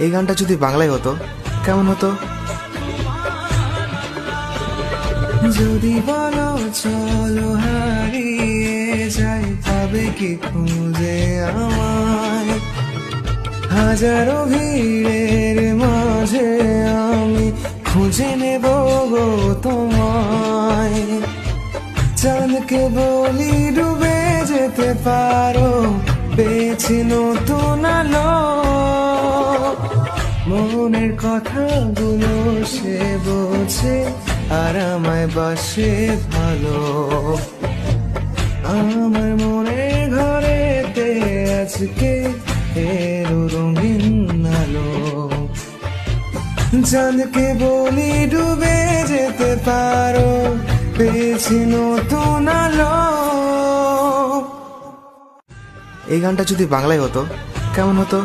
এই গানটা যদি বাংলায় হতো কেমন হতো? যদি বলো চলো হারিয়ে যাই, তবে কি খুঁজে আমায় হাজারো ভিড়ের মাঝে আমি খুঁজে নেব গো তোমায়। চাঁদকে বলি ডুবে যেতে পারো, পেয়েছি নতুন আলো। মনের কথাগুলো সে বোঝে আর আমায় বাসে ভালো। আমার মনের ঘরেতে আজকে এলো রঙিন আলো। চাঁদকে বলি ডুবে যেতে পারো, পেয়েছি নতুন আলো। এই গানটা যদি বাংলায় হতো কেমন হতো?